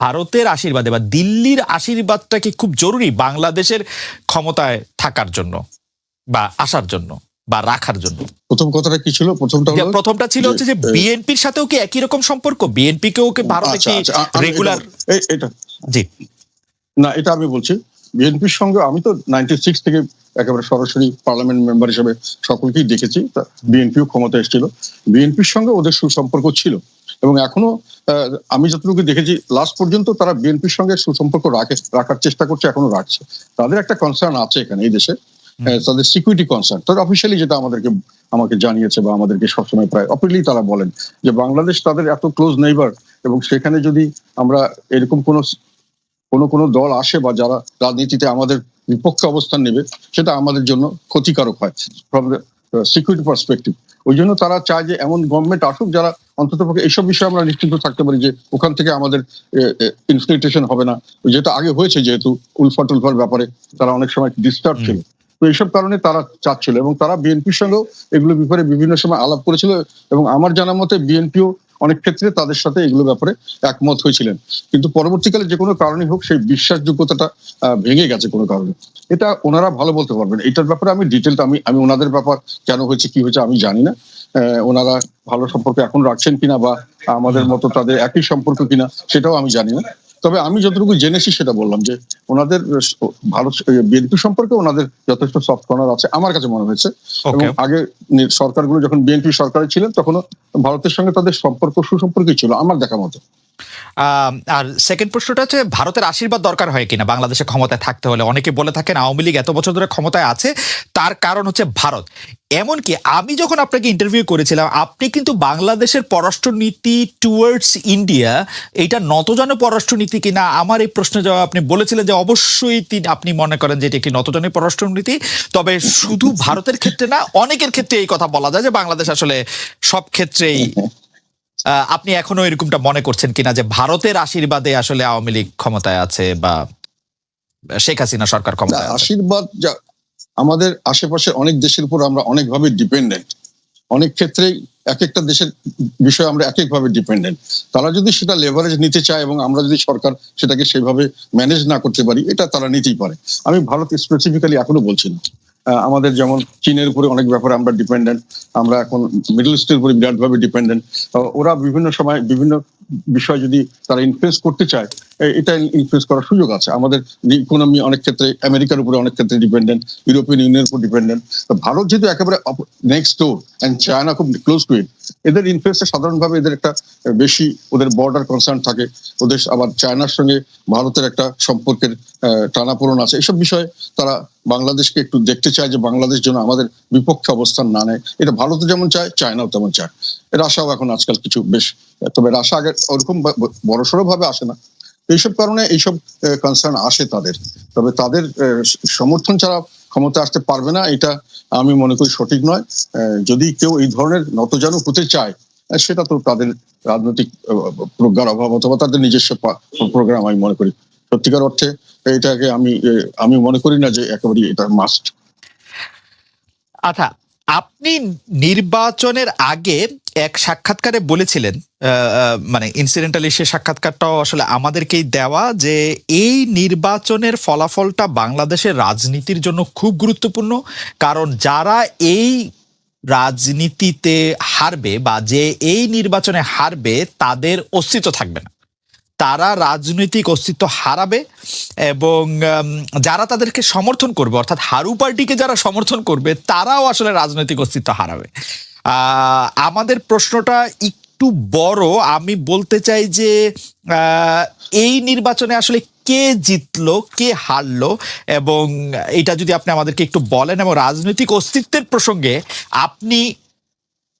ভারতের আশীর্বাদে বা দিল্লির আশীর্বাদটা কি খুব জরুরি বাংলাদেশের ক্ষমতায় থাকার জন্য বা আসার জন্য বা রাখার জন্য? প্রথম কথাটা কি ছিল? প্রথমটা ছিল হচ্ছে যে বিএনপির সাথেও কি একই রকম সম্পর্ক? বিএনপি কেও কি ভারতে কি রেগুলার? এটা জি না, এটা আমি বলছি বিএনপির সঙ্গে আমি তো 96 থেকে একেবারে সরাসরি পার্লামেন্ট মেম্বার হিসেবে সকলকেই দেখেছি। বিএনপিও ক্ষমতা এসেছিল, বিএনপির সঙ্গে ওদের সুসম্পর্ক ছিল এবং এখনো আমি যতটুকু দেখেছি লাস্ট পর্যন্ত তারা বিএনপির সঙ্গে সুসম্পর্ক রাখার চেষ্টা করছে, এখনো রাখছে। তাদের একটা কনসার্ন আছে এখানে এই দেশে, তাদের সিকিউরিটি কনসার্ন। তাদের অফিসিয়ালি যেটা আমাকে জানিয়েছে বা আমাদেরকে সবসময় প্রায় অপেনলি তারা বলেন যে বাংলাদেশ তাদের এত ক্লোজ নেইবার এবং সেখানে যদি আমরা এরকম কোনো দল আসে বা যারা রাজনীতিতে আমাদের বিপক্ষে অবস্থান নেবে সেটা আমাদের জন্য ক্ষতিকারক হয় ফ্রম দ্য সিকিউরিটি পার্সপেক্টিভ। ওই জন্য তারা চায় যে এমন গভর্নমেন্ট আসুক যারা অন্তত পক্ষে এইসব বিষয়ে আমরা নিশ্চিন্ত থাকতে পারি যে ওখান থেকে আমাদের ইনফিল্ট্রেশন হবে না, যেটা আগে হয়েছে। যেহেতু উলফার ব্যাপারে তারা অনেক সময় ডিস্টার্ব ছিল, তো এইসব কারণে তারা চাচ্ছিল এবং তারা বিএনপির সঙ্গেও এগুলো ব্যাপারে বিভিন্ন সময় আলাপ করেছিল এবং আমার জানা মতে বিএনপিও অনেক ক্ষেত্রে তাদের সাথে এগুলো ব্যাপারে একমত হয়েছিলেন। কিন্তু পরবর্তীকালে যে কোনো কারণে হোক সেই বিশ্বাসযোগ্যতাটা ভেঙে গেছে কোনো কারণে। এটা ওনারা ভালো বলতে পারবেন। এটার ব্যাপারে আমি ডিটেলটা আমি ওনাদের ব্যাপার কেন হয়েছে কি হয়েছে আমি জানি না। ওনারা ভালো সম্পর্ক এখন রাখছেন কিনা বা আমাদের মতো তাদের একই সম্পর্ক কিনা সেটাও আমি জানি না। তবে আমি যতটুকু জেনেছি সেটা বললাম যে ওনাদের ভালো বিএনপি সম্পর্কে ওনাদের যথেষ্ট সফট কর্নার আছে আমার কাছে মনে হয়েছে। এবং আগে সরকারগুলো যখন বিএনপি সরকারে ছিলেন তখনও ভারতের সঙ্গে তাদের সুসম্পর্কই ছিল আমার দেখা মতো। আর সেকেন্ড প্রশ্নটা হচ্ছে ভারতের আশীর্বাদ দরকার হয় কিনা বাংলাদেশে ক্ষমতায় থাকতে হলে? অনেকে বলে থাকেন আওয়ামী লীগ এত বছর ধরে ক্ষমতায় আছে তার কারণ হচ্ছে ভারত। এমনকি আমি যখন আপনাকে ইন্টারভিউ করেছিলাম আপনি কিন্তু বাংলাদেশের পররাষ্ট্রনীতি টুয়ার্ডস ইন্ডিয়া এটা নতজানু পররাষ্ট্রনীতি কিনা আমার এই প্রশ্নের জবাব আপনি বলেছিলেন যে অবশ্যই আপনি মনে করেন যে এটি একটি নতজানু পররাষ্ট্রনীতি। তবে শুধু ভারতের ক্ষেত্রে না, অনেকের ক্ষেত্রে এই কথা বলা যায় যে বাংলাদেশ আসলে সব ক্ষেত্রেই। আপনি এখনো এরকমটা মনে করছেন কিনা যে ভারতের আশীর্বাদে আসলে আওয়ামী লীগ ক্ষমতায় আছে বা শেখ হাসিনা সরকার ক্ষমতায় আছে? আশীর্বাদ আমাদের আশেপাশে অনেক দেশের উপর আমরা অনেকভাবে ডিপেন্ডেন্ট, অনেক ক্ষেত্রেই এক একটা দেশের বিষয়ে আমরা এক একভাবে ডিপেন্ডেন্ট। তারা যদি সেটা লেভারেজ নিতে চায় এবং আমরা যদি সরকার সেটাকে সেভাবে ম্যানেজ না করতে পারি এটা তারা নিতেই পারে। আমি ভারত স্পেসিফিক্যালি এখনো বলছি না। আমাদের যেমন চীনের উপরে অনেক ব্যাপারে আমরা ডিপেন্ডেন্ট, আমরা এখন মিডল ইস্টের উপরে বিরাটভাবে ডিপেন্ডেন্ট। ওরা বিভিন্ন সময় বিভিন্ন বিষয় যদি তারা ইনফ্লুয়েন্স করতে চায় এটা ইনফ্লুয়েন্স করার সুযোগ আছে। আমাদের ইকোনমি অনেক ক্ষেত্রে আমেরিকার উপরে অনেক ক্ষেত্রে ডিপেন্ডেন্ট, ইউরোপিয়ান ইউনিয়নের উপর ডিপেন্ডেন্ট। ভারত যেহেতু একেবারে নেক্সট ডোর এন্ড চায়না খুব ক্লোজ টু ইট, এদের ইনফ্লুয়েন্সটা সাধারণভাবে এদের একটা বেশি, ওদের বর্ডার কনসার্ন থাকে, ওদের আবার চায়নার সঙ্গে ভারতের একটা সম্পর্কের টানাপোড়েন আছে। এইসব বিষয়ে তারা বাংলাদেশকে একটু দেখতে চায় যে বাংলাদেশ যেন আমাদের বিপক্ষে অবস্থান না নেয়। এটা ভারতও যেমন চায়, চায়নাও তেমন চায়। রাশিয়াও এখন আজকাল কিছু বেশ, তবে রাশিয়া আগে ওরকম বড়সড় ভাবে আসে না। এইসব কারণে এইসব কনসার্ন আসে তাদের। তবে তাদের সমর্থন ছাড়া ক্ষমতা আসতে পারবে না এটা আমি মনে করি সঠিক নয়। যদি কেউ এই ধরনের নতজানু হতে চায় সেটা তো তাদের রাজনৈতিক প্রজ্ঞার অভাব অথবা তাদের নিজস্ব প্রোগ্রাম আমি মনে করি। সত্যিকার অর্থে এটাকে আমি মনে করি না যে একেবারে এটা মাস্ট। আচ্ছা, আপনি নির্বাচনের আগে এক সাক্ষাৎকারে বলেছিলেন, মানে ইনসিডেন্টালি সে সাক্ষাৎকারটাও আসলে আমাদেরকেই দেওয়া, যে এই নির্বাচনের ফলাফলটা বাংলাদেশের রাজনীতির জন্য খুব গুরুত্বপূর্ণ। কারণ যারা এই রাজনীতিতে হারবে বা যে এই নির্বাচনে হারবে তাদের অস্তিত্ব থাকবে না, তারা রাজনৈতিক অস্তিত্ব হারাবে এবং যারা তাদেরকে সমর্থন করবে অর্থাৎ হারু পার্টিকে যারা সমর্থন করবে তারাও আসলে রাজনৈতিক অস্তিত্ব হারাবে। আমাদের প্রশ্নটা একটু বড়, আমি বলতে চাই যে এই নির্বাচনে আসলে কে জিতলো কে হারলো এবং এটা যদি আপনি আমাদেরকে একটু বলেন এবং রাজনৈতিক অস্তিত্বের প্রসঙ্গে আপনি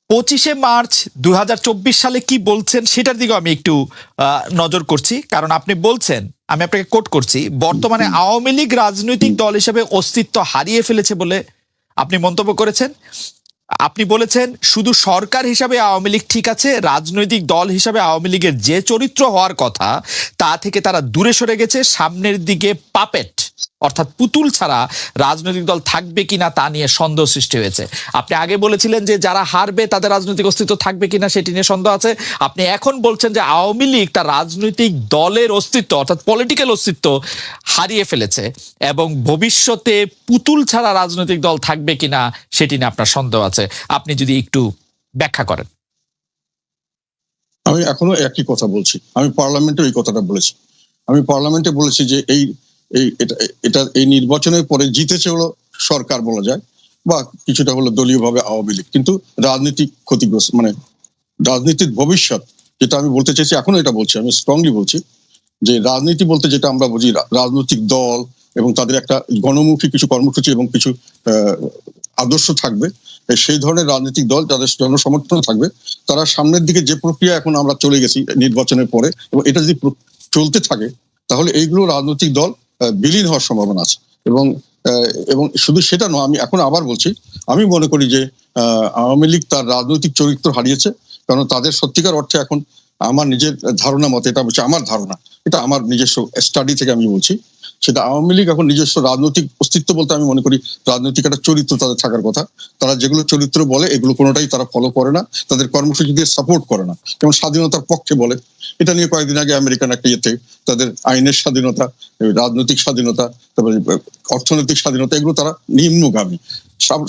25শে মার্চ 2024 সালে কি বলছেন সেটার দিকে আমি একটু নজর করছি। কারণ আপনি বলছেন, আমি আপনাকে কোট করছি, বর্তমানে আওয়ামী লীগ রাজনৈতিক দল হিসেবে অস্তিত্ব হারিয়ে ফেলেছে বলে আপনি মন্তব্য করেছেন। আপনি বলেছেন শুধু সরকার হিসাবে আওয়ামী লীগ ঠিক আছে, রাজনৈতিক দল হিসাবে আওয়ামী লীগের যে চরিত্র হওয়ার কথা তা থেকে তারা দূরে সরে গেছে, সামনের দিকে পাপেট অর্থাৎ পুতুল ছাড়া রাজনৈতিক দল থাকবে কিনা তা নিয়ে সন্দেহ সৃষ্টি হয়েছে। আপনি আগে বলেছিলেন যে যারা হারবে তাদের রাজনৈতিক অস্তিত্ব থাকবে কিনা সেটি নিয়ে সন্দেহ আছে। আপনি এখন বলছেন যে আওয়ামী লীগ তার রাজনৈতিক দলের অস্তিত্ব অর্থাৎ পলিটিক্যাল অস্তিত্ব হারিয়ে ফেলেছে এবং ভবিষ্যতে পুতুল ছাড়া রাজনৈতিক দল থাকবে কিনা সেটি নিয়ে আপনার সন্দেহ আছে। আপনি যদি একটু ব্যাখ্যা করেন। আমি এখনো একই কথা বলছি, আমি পার্লামেন্টে এই কথাটা বলেছি। আমি পার্লামেন্টে বলেছি যে এই নির্বাচনের পরে জিতেছে হলো সরকার বলা যায়, বা কিছুটা হলো দলীয়ভাবে আওয়ামী লীগ, কিন্তু রাজনীতিক ক্ষতিগ্রস্ত, মানে রাজনীতির ভবিষ্যৎ যেটা আমি বলতে চাইছি, এখনো এটা বলছি, আমি স্ট্রংলি বলছি যে রাজনীতি বলতে যেটা আমরা বুঝি, রাজনৈতিক দল এবং তাদের একটা গণমুখী কিছু কর্মসূচি এবং কিছু আদর্শ থাকবে। সেই ধরনের রাজনৈতিক দল যাদের জনসমর্থন থাকবে, তারা সামনের দিকে যে প্রক্রিয়া এখন আমরা চলে গেছি নির্বাচনের পরে, এবং এটা যদি চলতে থাকে তাহলে এইগুলো রাজনৈতিক দল বিলীন হওয়ার সম্ভাবনা আছে। এবং এবং শুধু সেটা নয়, আমি এখন আবার বলছি, আমি মনে করি যে আওয়ামী লীগ তার রাজনৈতিক চরিত্র হারিয়েছে, কারণ তাদের সত্যিকার অর্থে এখন আমার নিজের ধারণা মতে, এটা হচ্ছে আমার ধারণা, এটা আমার নিজস্ব স্টাডি থেকে আমি বলছি, সেটা আওয়ামী লীগ এখন নিজস্ব রাজনৈতিক অস্তিত্ব বলতে আমি মনে করি রাজনৈতিক একটা চরিত্র তাদের থাকার কথা। তারা যেগুলো চরিত্র বলে এগুলো কোনোটাই তারা ফলো করে না, তাদের কর্মসূচি দিয়ে সাপোর্ট করে না। যেমন স্বাধীনতার পক্ষে বলে, এটা নিয়ে কয়েকদিন আগে আমেরিকান একটা ইয়েতে তাদের আইনের স্বাধীনতা, রাজনৈতিক স্বাধীনতা, তারপরে অর্থনৈতিক স্বাধীনতা, এগুলো তারা নিম্নগামী।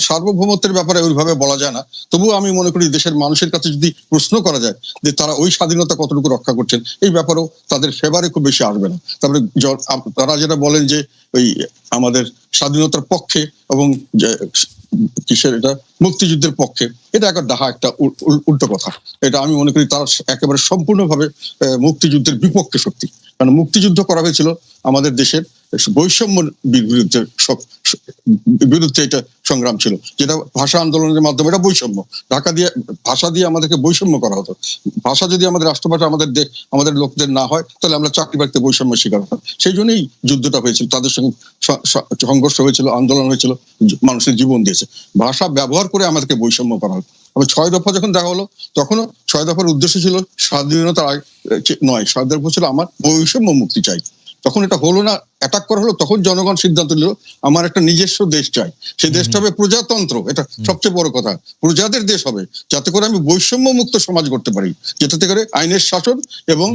সার্বভৌমত্বের ব্যাপারে ওইভাবে বলা যায় না, তবুও আমি মনে করি দেশের মানুষের কাছে যদি প্রশ্ন করা যায় যে তারা ওই স্বাধীনতা কতটুকু রক্ষা করছেন, এই ব্যাপারেও তাদের ফেভারে খুব বেশি আসবে না। তারপরে তারা যেটা বলেন যে ওই আমাদের স্বাধীনতার পক্ষে এবং কিসের এটা মুক্তিযুদ্ধের পক্ষে, এটা একটা ডাহা, একটা উল্টো কথা। এটা আমি মনে করি তারা একেবারে সম্পূর্ণভাবে মুক্তিযুদ্ধের বিপক্ষে শক্তি। কারণ মুক্তিযুদ্ধ করা হয়েছিল আমাদের দেশের বৈষম্য বিরুদ্ধে, এটা সংগ্রাম ছিল, যেটা ভাষা আন্দোলনের মাধ্যমে, এটা বৈষম্য, ঢাকা দিয়ে ভাষা দিয়ে আমাদেরকে বৈষম্য করা হতো। ভাষা যদি আমাদের রাষ্ট্রভাষা আমাদের লোকদের না হয়, তাহলে আমরা চাকরি বাকরিতে বৈষম্য শিকার হতাম। সেই জন্যই যুদ্ধটা হয়েছিল, তাদের সঙ্গে সংঘর্ষ হয়েছিল, আন্দোলন হয়েছিল, মানুষের জীবন দিয়েছে। ভাষা ব্যবহার করে আমাদেরকে বৈষম্য করা হয়। আবার 6 দফা যখন দেখা হলো, তখনও 6 দফার উদ্দেশ্য ছিল স্বাধীনতা নয়, 6 দফা ছিল আমার বৈষম্য মুক্তি চাই। তখন এটা হলো না, অ্যাটাক করা হলো, তখন জনগণ সিদ্ধান্ত নিল আমার একটা নিজস্ব দেশ চাই, সেই দেশটা হবে প্রজাতন্ত্র। এটা সবচেয়ে বড় কথা, প্রজাদের দেশ হবে, যাতে করে আমি বৈষম্য মুক্ত সমাজ করতে পারি, যেটাতে করে আইনের শাসন এবং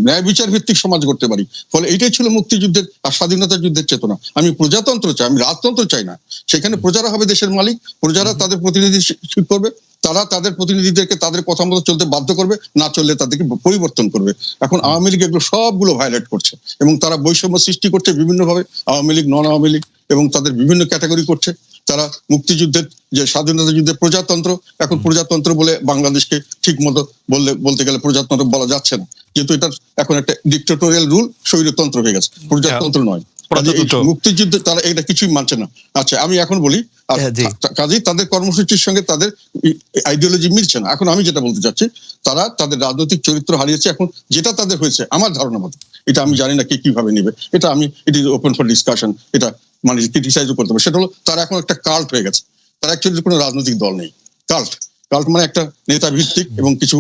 ন্যায় বিচার ভিত্তিক সমাজ করতে পারি। ফলে এইটাই ছিল মুক্তিযুদ্ধের আর স্বাধীনতা যুদ্ধের চেতনা। আমি প্রজাতন্ত্র চাই, আমি রাজতন্ত্র চাই না। সেখানে প্রজারা হবে দেশের মালিক, প্রজারা তাদের প্রতিনিধি ঠিক করবে, তারা তাদের প্রতিনিধিদেরকে তাদের কথা মতো চলতে বাধ্য করবে, না চললে তাদেরকে পরিবর্তন করবে। এখন আওয়ামী লীগ এগুলো সবগুলো ভায়োলেট করছে এবং তারা বৈষম্য সৃষ্টি করছে বিভিন্নভাবে, আওয়ামী লীগ, নন আওয়ামী লীগ, এবং তাদের বিভিন্ন ক্যাটাগরি করছে। তারা মুক্তিযুদ্ধের যে স্বাধীনতা যুদ্ধের প্রজাতন্ত্র, এখন প্রজাতন্ত্র বলে বাংলাদেশকে ঠিক মতো বলতে গেলে প্রজাতন্ত্র বলা যাচ্ছে না, যেহেতু এটা এখন একটা ডিক্টেটোরিয়াল রুল, স্বৈরতন্ত্র হয়ে গেছে, প্রজাতন্ত্র নয়। মুক্তিযুদ্ধ তারা এটা কিছুই মানছে না। আচ্ছা, আমি এখন বলি, কাজেই তাদের কর্মসূচির সঙ্গে তাদের আইডিওলজি মিলছে না। এখন আমি যেটা বলতে চাচ্ছি, তারা তাদের রাজনৈতিক চরিত্র হারিয়েছে। এখন যেটা তাদের হয়েছে, আমার ধারণা মতো, এটা আমি জানি না কে কিভাবে নেবে, এটা আমি it is open for discussion, এটা মানে ক্রিটিসাইজও করতে হবে। সেটা হলো তারা এখন একটা কাল্ট হয়ে গেছে, তারা অ্যাকচুয়ালি কোনো রাজনৈতিক দল নেই। কাল্ট মানে একটা নেতা ভিত্তিক এবং কিছু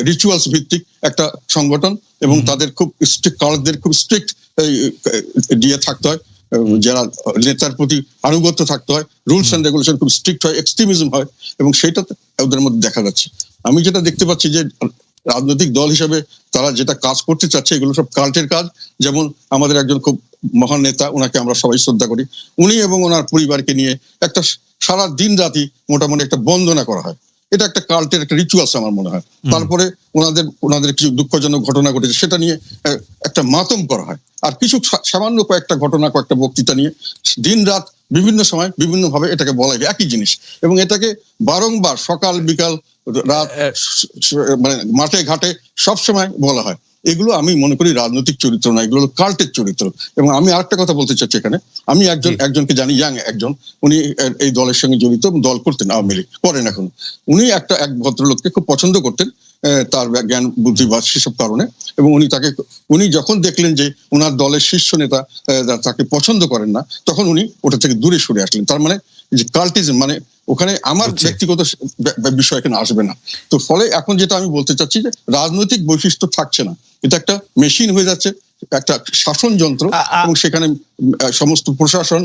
রিচুয়ালস ভিত্তিক একটা সংগঠন, এবং তাদের খুব স্ট্রিক্ট, কাল্টদের খুব স্ট্রিক্ট দিয়ে থাকতে হয়, যারা নেতার প্রতি আনুগত্য থাকতে হয়, রুলস এন্ড রেগুলেশন খুব স্ট্রিক্ট হয়, এক্সট্রিমিজম হয়, এবং সেটা ওদের মধ্যে দেখা যাচ্ছে। আমি যেটা দেখতে পাচ্ছি যে রাজনৈতিক দল হিসেবে তারা যেটা কাজ করতে চাচ্ছে, এগুলো সব কাল্টের কাজ। যেমন আমাদের একজন খুব মহান নেতা, ওনাকে আমরা সবাই শ্রদ্ধা করি, উনি এবং ওনার পরিবারকে নিয়ে একটা সারা দিন রাতি মোটামুটি একটা বন্দনা করা হয়, এটা একটা কাল্টের একটা রিচুয়ালস আমার মনে হয়। তারপরে ওনাদের কিছু দুঃখজনক ঘটনা ঘটেছে, সেটা নিয়ে একটা মাতম করা হয়। আর কিছু সামান্য কয়েকটা ঘটনা, কয়েকটা বক্তৃতা নিয়ে দিন রাত বিভিন্ন সময় বিভিন্ন ভাবে এটাকে বলা হয়, একই জিনিস, এবং এটাকে বারংবার সকাল বিকাল রাত মানে মাঠে ঘাটে সবসময় বলা হয়। এগুলো আমি মনে করি রাজনৈতিক চরিত্র না, এগুলো কাল্টের চরিত্র। এবং আমি আরেকটা কথা বলতে চাচ্ছি এখানে, আমি একজনকে জানি, ইয়াং একজন, উনি এই দলের সঙ্গে জড়িত, দল করতেন, আওয়ামী লীগ করেন এখন। উনি এক ভদ্রলোককে খুব পছন্দ করতেন, তার জ্ঞান বুদ্ধি বা সেসব কারণে, এবং উনি যখন দেখলেন যে ওনার দলের শীর্ষ নেতা তাকে পছন্দ করেন না, তখন উনি ওটা থেকে দূরে সরে আসলেন। তার মানে যে কাল্টিজম, মানে ওখানে আমার ব্যক্তিগত বিষয় এখানে আসবে না। তো ফলে এখন যেটা আমি বলতে চাচ্ছি যে রাজনৈতিক বৈশিষ্ট্য থাকছে না, এটা একটা মেশিন হয়ে যাচ্ছে, একটা শাসন যন্ত্র, এবং সেখানে সমস্ত প্রশাসন,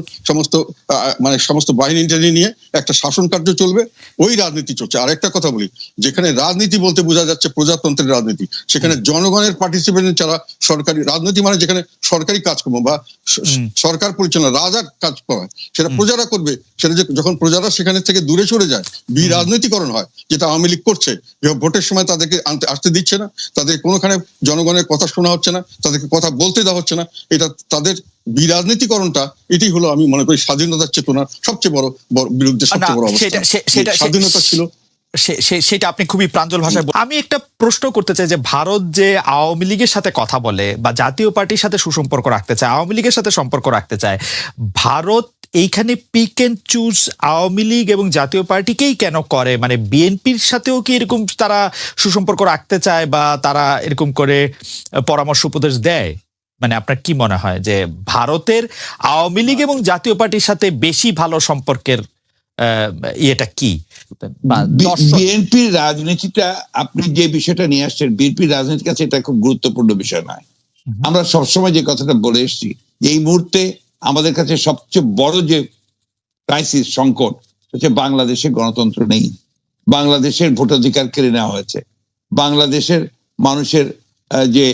সমস্ত বাহিনী নিয়ে একটা শাসন কার্য চলবে, ওই রাজনীতি চলছে। আর একটা কথা বলি, যেখানে রাজনীতি বলতে বোঝা যাচ্ছে প্রজাতন্ত্রের রাজনীতি, সেখানে জনগণের পার্টিসিপেশন ছাড়া সরকারি রাজনীতি মানে যেখানে সরকারি কাজকর্ম বা সরকার পরিচালনা, রাজার কাজ করা, সেটা প্রজারা করবে। সেটা যখন প্রজারা সেখানে থেকে দূরে সরে যায়, রাজনীতিকরণ হয়, যেটা আওয়ামী লীগ করছে। ভোটের সময় তাদেরকে আসতে দিচ্ছে না, তাদের কোনোখানে জনগণের কথা শোনা হচ্ছে না, তাদেরকে কথা বলতে দেওয়া হচ্ছে না। এটা তাদের বিরাজনীতিকরণটা, এটাই হলো আমি মনে করি স্বাধীনতার চেতনার সবচেয়ে বড় বিরুদ্ধে সবচেয়ে বড় অবস্থা। স্বাধীনতা ছিল, সেটা আপনি খুবই প্রাঞ্জল ভাষায় আমি একটা প্রশ্ন করতে চাই যে ভারত যে আওয়ামী লীগের সাথে কথা বলে বা জাতীয় পার্টির সাথে সুসম্পর্ক রাখতে চায়, আওয়ামী লীগের সাথে সম্পর্ক রাখতে চায়, ভারত এইখানে pick and choose Awami League এবং জাতীয় পার্টিকেই কেন করে? মানে বিএনপির সাথেও কি এরকম তারা সুসম্পর্ক রাখতে চায় বা তারা এরকম করে পরামর্শ উপদেশ দেয়? মানে আপনার কি মনে হয় যে ভারতের আওয়ামী লীগ এবং জাতীয় পার্টির সাথে বেশি ভালো সম্পর্কের ইয়েটা কি? বিএনপির রাজনীতিটা, আপনি যে বিষয়টা নিয়ে আসছেন, বিএনপির রাজনীতির কাছে এটা খুব গুরুত্বপূর্ণ বিষয় নয়। আমরা সবসময় যে কথাটা বলে এসেছি, এই মুহূর্তে আমাদের কাছে সবচেয়ে বড় যে ক্রাইসিস, সংকট হচ্ছে বাংলাদেশে গণতন্ত্র নেই, বাংলাদেশের ভোটাধিকার কেড়ে নেওয়া হয়েছে, বাংলাদেশের মানুষের যে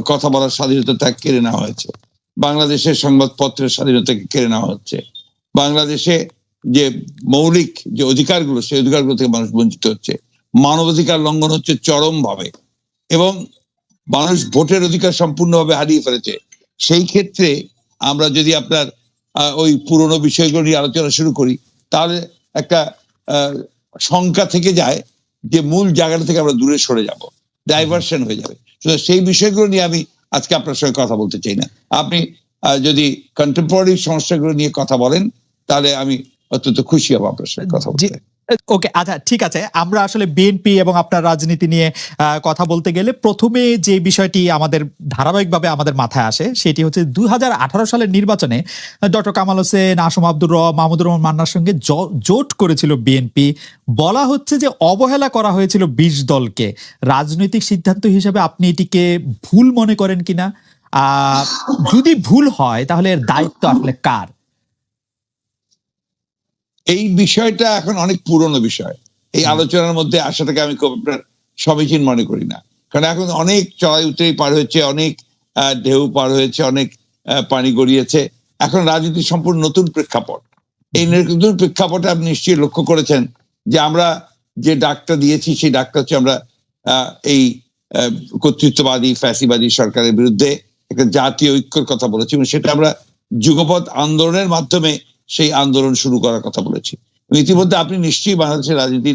কথা বলার স্বাধীনতা তা কেড়ে নেওয়া হয়েছে, বাংলাদেশের সংবাদপত্রের স্বাধীনতাকে কেড়ে নেওয়া হচ্ছে, বাংলাদেশে যে মৌলিক যে অধিকারগুলো, সেই অধিকারগুলো থেকে মানুষ বঞ্চিত হচ্ছে, মানবাধিকার লঙ্ঘন হচ্ছে চরম ভাবে, এবং মানুষ ভোটের অধিকার সম্পূর্ণভাবে হারিয়ে ফেলেছে। সেই ক্ষেত্রে আমরা যদি আপনার ওই পুরনো বিষয়গুলো নিয়ে আলোচনা শুরু করি, তাহলে একটা শঙ্কা থেকে যায় যে মূল জায়গাটা থেকে আমরা দূরে সরে যাব, ডাইভার্সন হয়ে যাবে। সেই বিষয়গুলো নিয়ে আমি আজকে আপনার সঙ্গে কথা বলতে চাই না। আপনি যদি কন্টেম্পোরারি সমস্যাগুলো নিয়ে কথা বলেন, তাহলে আমি অত্যন্ত খুশি হব আপনার সঙ্গে কথা বলতে। ওকে, আচ্ছা ঠিক আছে। আমরা আসলে বিএনপি এবং আপনার রাজনীতি নিয়ে কথা বলতে গেলে প্রথমে যে বিষয়টি আমাদের ধারাবাহিকভাবে আমাদের মাথায় আসে সেটি হচ্ছে 2018 সালের নির্বাচনে ডক্টর কামাল হোসেন, আসম আব্দুর রব, মাহমুদুর রহমান মান্নার সঙ্গে জোট করেছিল বিএনপি। বলা হচ্ছে যে অবহেলা করা হয়েছিল 20 দলকে। রাজনৈতিক সিদ্ধান্ত হিসেবে আপনি এটিকে ভুল মনে করেন কিনা? যদি ভুল হয় তাহলে এর দায়িত্ব আসলে কার? এই বিষয়টা এখন অনেক পুরনো বিষয়, এই আলোচনার মধ্যে আসাটাকে আমি খুব আপনার সমীচীন মনে করি না। কারণ এখন অনেক চড়াই উতরাই পার হয়েছে, অনেক ঢেউ পার হয়েছে, অনেক পানি গড়িয়েছে। এখন রাজনীতি সম্পূর্ণ নতুন প্রেক্ষাপট। এই নতুন প্রেক্ষাপটে আপনি নিশ্চয়ই লক্ষ্য করেছেন যে আমরা যে ডাকটা দিয়েছি, সেই ডাকটা হচ্ছে আমরা এই কর্তৃত্ববাদী ফ্যাসিবাদী সরকারের বিরুদ্ধে একটা জাতীয় ঐক্যের কথা বলেছি, এবং সেটা আমরা যুগপৎ আন্দোলনের মাধ্যমে সেই আন্দোলন শুরু করার কথা বলেছি। ইতিমধ্যে আপনি নিশ্চয়ই বাংলাদেশের রাজনীতি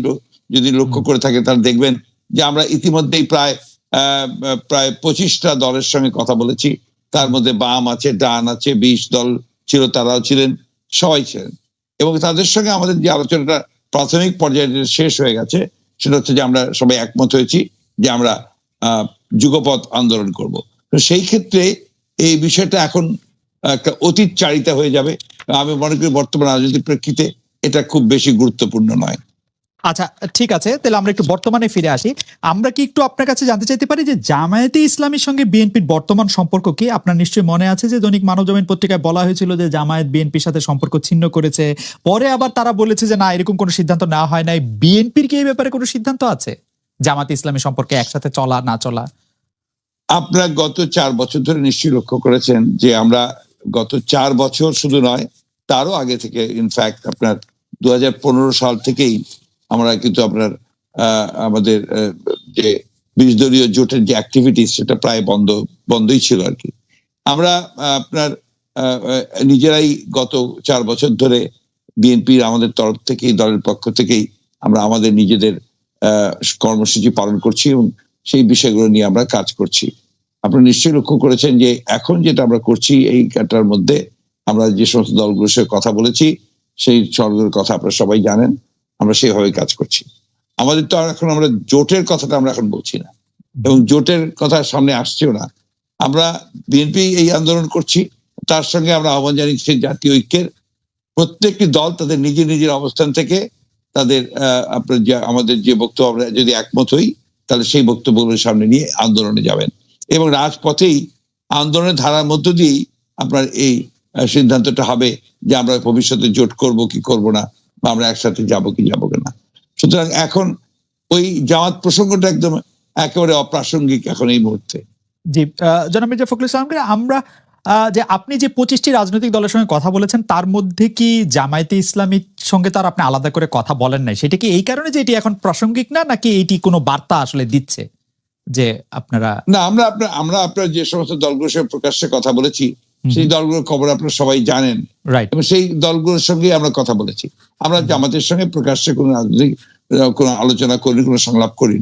যদি লক্ষ্য করে থাকেন, তাহলে দেখবেন যে আমরা ইতিমধ্যেই প্রায় 25টা দলের সঙ্গে কথা বলেছি। তার মধ্যে বাম আছে, ডান আছে, 20 দল ছিল, তারাও ছিলেন, সবাই ছিলেন। এবং তাদের সঙ্গে আমাদের যে আলোচনাটা প্রাথমিক পর্যায়ে শেষ হয়ে গেছে, সেটা হচ্ছে যে আমরা সবাই একমত হয়েছি যে আমরা যুগপৎ আন্দোলন করব। তো সেই ক্ষেত্রে এই বিষয়টা এখন একটা অতীত চারিতা হয়ে যাবে। আমি মনে করি বর্তমান রাজনৈতিক প্রেক্ষিতে এটা খুব বেশি গুরুত্বপূর্ণ নয়। আচ্ছা ঠিক আছে, তাহলে আমরা একটু বর্তমানে ফিরে আসি। আমরা কি একটু আপনার কাছে জানতে চাইতে পারি যে জামায়াতে ইসলামীর সঙ্গে বিএনপির বর্তমান সম্পর্ক কি? আপনার নিশ্চয়ই মনে আছে যে দৈনিক মানবজমিন পত্রিকায় বলা হয়েছিল যে জামায়াত বিএনপির সাথে সম্পর্ক ছিন্ন করেছে। পরে আবার তারা বলেছে যে না, এরকম কোনো সিদ্ধান্ত নেওয়া হয় নাই। বিএনপির কি এই ব্যাপারে কোনো সিদ্ধান্ত আছে জামায়াতে ইসলামী সম্পর্কে একসাথে চলা না চলা? আপনারা গত 4 বছর ধরে নিশ্চয়ই লক্ষ্য করেছেন যে আমরা গত 4 বছর শুধু নয়, তারও আগে থেকে, ইনফ্যাক্ট আপনার 2015 সাল থেকেই আমরা কিন্তু আপনার আমাদের যে 20 দলীয় জোটের যে অ্যাক্টিভিটিস, সেটা প্রায় বন্ধই ছিল আর কি। আমরা আপনার নিজেরাই গত 4 বছর ধরে বিএনপির আমাদের তরফ থেকেই, দলের পক্ষ থেকেই আমরা আমাদের নিজেদের কর্মসূচি পালন করছি, এবং সেই বিষয়গুলো নিয়ে আমরা কাজ করছি। আপনারা নিশ্চয়ই লক্ষ্য করেছেন যে এখন যেটা আমরা করছি, এই কাটার মধ্যে আমরা যে সমস্ত দলগুলোর সাথে কথা বলেছি, সেই সবগুলোর কথা আপনারা সবাই জানেন, আমরা সেইভাবে কাজ করছি। আমাদের তো এখন আমরা জোটের কথাটা আমরা এখন বলছি না, এবং জোটের কথা সামনে আসছেও না। আমরা বিএনপি এই আন্দোলন করছি, তার সঙ্গে আমরা আহ্বান জানিয়েছি জাতীয় ঐক্যের। প্রত্যেকটি দল তাদের নিজের নিজের অবস্থান থেকে তাদের আপনার যে আমাদের যে বক্তব্য, আমরা যদি একমত হই, তাহলে সেই বক্তব্যগুলোর সামনে নিয়ে আন্দোলনে যাবেন, এবং রাজপথেই আন্দোলনের ধারার মধ্য দিয়েই আপনার এই সিদ্ধান্তটা হবে যে আমরা ভবিষ্যতে জোট করব কি করব না, বা আমরা একসাথে যাব কি যাব না। সুতরাং এখন ওই জামাত প্রসঙ্গটা একদম একেবারে অপ্রাসঙ্গিক এখন এই মুহূর্তে। জি, জনাব মির্জা ফখরুল ইসলামকে আমরা যে আপনি যে 25টি রাজনৈতিক দলের সঙ্গে কথা বলেছেন তার মধ্যে কি জামায়াতে ইসলামীর সঙ্গে তার আপনি আলাদা করে কথা বলেন নাই, সেটা কি এই কারণে যে এটি এখন প্রাসঙ্গিক না, নাকি এটি কোনো বার্তা আসলে দিচ্ছে যে আপনারা? না, আমরা আপনার যে সমস্ত দলগুলোর সঙ্গে প্রকাশ্যে কথা বলেছি সেই দলগুলোর খবর আপনারা সবাই জানেন, রাইট। এবং সেই দলগুলোর সঙ্গে আমরা কথা বলেছি। আমরা জামাতের সঙ্গে প্রকাশ্যে কোনো রাজনৈতিক কোনো আলোচনা করি, কোনো সংলাপ করি।